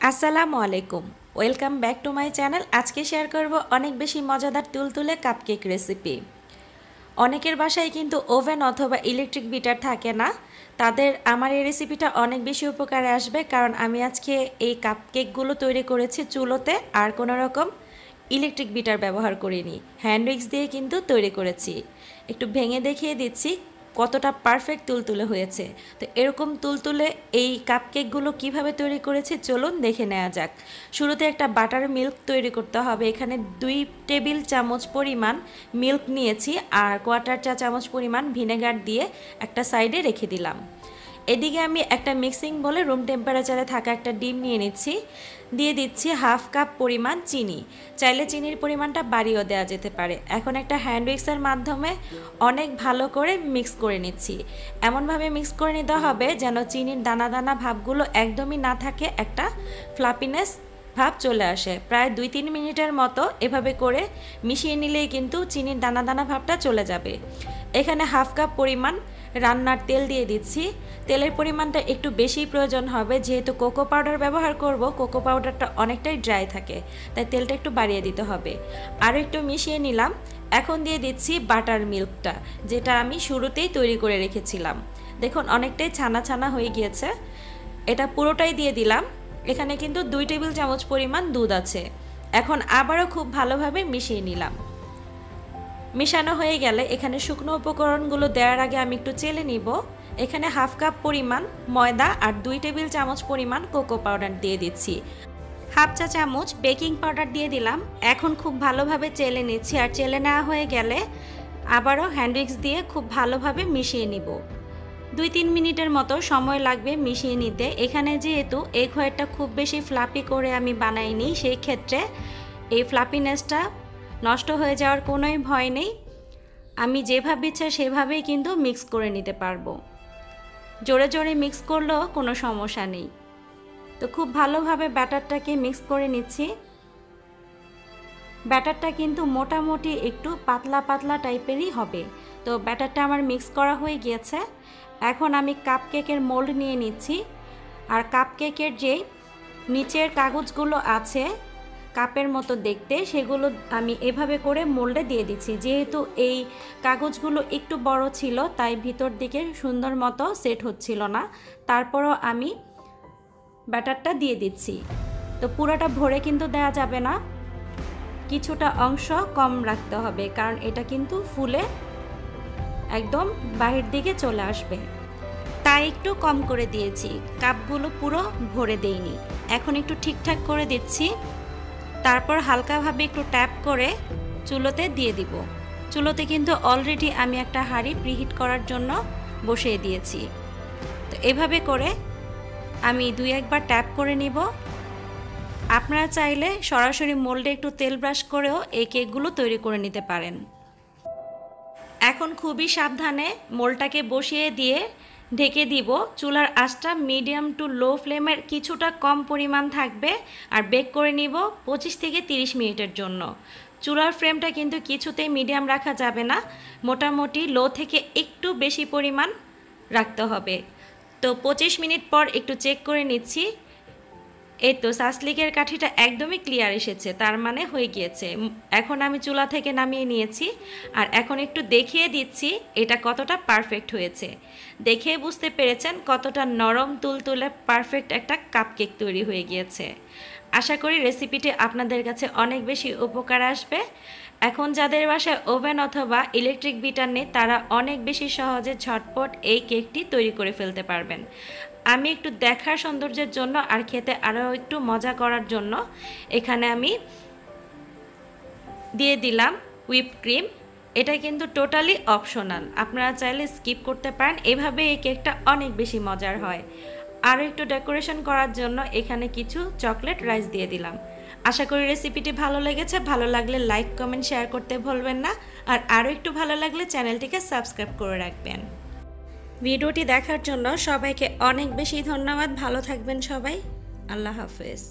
আসসালামু আলাইকুম, welcome back to my channel. আজকে শেয়ার করব অনেক বেশি মজাদার তুলতুলে কাপকেক রেসিপি। অনেকের বাসায় কিন্তু ওভেন অথবা ইলেকট্রিক বিটার থাকে না, তাদের আমার এই রেসিপিটা অনেক বেশি উপকারে আসবে, কারণ আমি আজকে এই কাপকেকগুলো তৈরি করেছি চুলোতে, আর কোনো রকম ইলেকট্রিক বিটার ব্যবহার করিনি। হ্যান্ড উইক্স দিয়ে কিন্তু তৈরি করেছি। একটু ভেঙে দেখিয়ে দিচ্ছি কতটা পারফেক্ট তুলতুলে হয়েছে। তো এরকম তুলতুলে এই কাপকেকগুলো কিভাবে তৈরি করেছি চলুন দেখে নেওয়া যাক। শুরুতে একটা বাটার মিল্ক তৈরি করতে হবে। এখানে 2 টেবিল চামচ পরিমাণ মিল্ক নিয়েছি আর কোয়ার্টার চা চামচ পরিমাণ ভিনেগার দিয়ে একটা সাইডে রেখে দিলাম। এদিকে আমি একটা মিক্সিং বলে রুম টেম্পারেচারে থাকা একটা ডিম নিয়ে নিচ্ছি। দিয়ে দিচ্ছি হাফ কাপ পরিমাণ চিনি। চাইলে চিনির পরিমাণটা বাড়িয়েও দেওয়া যেতে পারে। এখন একটা হ্যান্ড উইক্সের মাধ্যমে অনেক ভালো করে মিক্স করে নিচ্ছি। এমনভাবে মিক্স করে নিতে হবে যেন চিনির দানা দানা ভাবগুলো একদমই না থাকে, একটা ফ্লাপিনেস ভাব চলে আসে। প্রায় 2-3 মিনিটের মতো এভাবে করে মিশিয়ে নিলেই কিন্তু চিনির দানা দানা ভাবটা চলে যাবে। এখানে হাফ কাপ পরিমাণ রান্নার তেল দিয়ে দিচ্ছি। তেলের পরিমাণটা একটু বেশি প্রয়োজন হবে, যেহেতু কোকো পাউডার ব্যবহার করব। কোকো পাউডারটা অনেকটাই ড্রাই থাকে, তাই তেলটা একটু বাড়িয়ে দিতে হবে। আরও একটু মিশিয়ে নিলাম। এখন দিয়ে দিচ্ছি বাটার মিল্কটা, যেটা আমি শুরুতেই তৈরি করে রেখেছিলাম। দেখুন অনেকটাই ছানা ছানা হয়ে গিয়েছে। এটা পুরোটাই দিয়ে দিলাম। এখানে কিন্তু 2 টেবিল চামচ পরিমাণ দুধ আছে। এখন আবারও খুব ভালোভাবে মিশিয়ে নিলাম। মেশানো হয়ে গেলে এখানে শুকনো উপকরণগুলো দেওয়ার আগে আমি একটু চেলে নিব। এখানে হাফ কাপ পরিমাণ ময়দা আর 2 টেবিল চামচ পরিমাণ কোকো পাউডার দিয়ে দিচ্ছি। হাফ চা চামচ বেকিং পাউডার দিয়ে দিলাম। এখন খুব ভালোভাবে চেলে নিচ্ছি, আর চেলে নেওয়া হয়ে গেলে আবারও হ্যান্ড উইক্স দিয়ে খুব ভালোভাবে মিশিয়ে নিব। 2-3 মিনিটের মতো সময় লাগবে মিশিয়ে নিতে। এখানে যেহেতু এগ হোয়াইটটা খুব বেশি ফ্লাপি করে আমি বানাইনি, সেই ক্ষেত্রে এই ফ্লাপিনেসটা নষ্ট হয়ে যাওয়ার কোনোই ভয় নেই। আমি যেভাবে ইচ্ছা সেভাবেই কিন্তু মিক্স করে নিতে পারবো। জোরে জোরে মিক্স করলেও কোনো সমস্যা নেই। তো খুব ভালোভাবে ব্যাটারটাকে মিক্স করে নিচ্ছি। ব্যাটারটা কিন্তু মোটামুটি একটু পাতলা পাতলা টাইপেরই হবে। তো ব্যাটারটা আমার মিক্স করা হয়ে গিয়েছে। এখন আমি কাপকেকের মোল্ড নিয়ে নিচ্ছি। আর কাপকেকের যে নিচের কাগজগুলো আছে কাপের মতো দেখতে, সেগুলো আমি এভাবে করে মোল্ডে দিয়ে দিচ্ছি। যেহেতু এই কাগজগুলো একটু বড় ছিল, তাই ভিতর দিকে সুন্দর মতো সেট হচ্ছিল না। তারপরও আমি ব্যাটারটা দিয়ে দিচ্ছি। তো পুরোটা ভরে কিন্তু দেওয়া যাবে না, কিছুটা অংশ কম রাখতে হবে, কারণ এটা কিন্তু ফুলে একদম বাহির দিকে চলে আসবে। তাই একটু কম করে দিয়েছি, কাপগুলো পুরো ভরে দেইনি। এখন একটু ঠিকঠাক করে দিচ্ছি। তারপর হালকাভাবে একটু ট্যাপ করে চুলোতে দিয়ে দিব। চুলোতে কিন্তু অলরেডি আমি একটা হাঁড়ি প্রিহিট করার জন্য বসিয়ে দিয়েছি। তো এভাবে করে আমি 2-1 বার ট্যাপ করে নিব। আপনারা চাইলে সরাসরি মোল্ডে একটু তেল ব্রাশ করেও এই কেকগুলো তৈরি করে নিতে পারেন। এখন খুবই সাবধানে মোল্ডটাকে বসিয়ে দিয়ে ঢেকে দিব। চুলার আঁচটা মিডিয়াম টু লো ফ্লেমের কিছুটা কম পরিমাণ থাকবে, আর বেক করে নিব 25 থেকে 30 মিনিটের জন্য। চুলার ফ্লেমটা কিন্তু কিছুতেই মিডিয়াম রাখা যাবে না, মোটামুটি লো থেকে একটু বেশি পরিমাণ রাখতে হবে। তো 25 মিনিট পর একটু চেক করে নিচ্ছি। এই তো সাসলিকের কাঠিটা একদমই ক্লিয়ার এসেছে, তার মানে হয়ে গিয়েছে। এখন আমি চুলা থেকে নামিয়ে নিয়েছি, আর এখন একটু দেখিয়ে দিচ্ছি এটা কতটা পারফেক্ট হয়েছে। দেখে বুঝতে পেরেছেন কতটা নরম তুলতুলে পারফেক্ট একটা কাপকেক তৈরি হয়ে গিয়েছে। আশা করি রেসিপিটি আপনাদের কাছে অনেক বেশি উপকার আসবে। এখন যাদের বাসায় ওভেন অথবা ইলেকট্রিক বিটার নেই, তারা অনেক বেশি সহজে ঝটপট এই কেকটি তৈরি করে ফেলতে পারবেন। আমি একটু দেখার সৌন্দর্যের জন্য আর খেতে আরও একটু মজা করার জন্য এখানে আমি দিয়ে দিলাম হুইপ ক্রিম। এটা কিন্তু টোটালি অপশনাল, আপনারা চাইলে স্কিপ করতে পারেন। এভাবে এই কেকটা অনেক বেশি মজার হয়। আরও একটু ডেকোরেশন করার জন্য এখানে কিছু চকলেট রাইস দিয়ে দিলাম। আশা করি রেসিপিটি ভালো লেগেছে। ভালো লাগলে লাইক কমেন্ট শেয়ার করতে ভুলবেন না, আর আরও একটু ভালো লাগলে চ্যানেলটিকে সাবস্ক্রাইব করে রাখবেন। ভিডিওটি দেখার জন্য সবাইকে অনেক বেশি ধন্যবাদ। ভালো থাকবেন সবাই। আল্লাহ হাফেজ।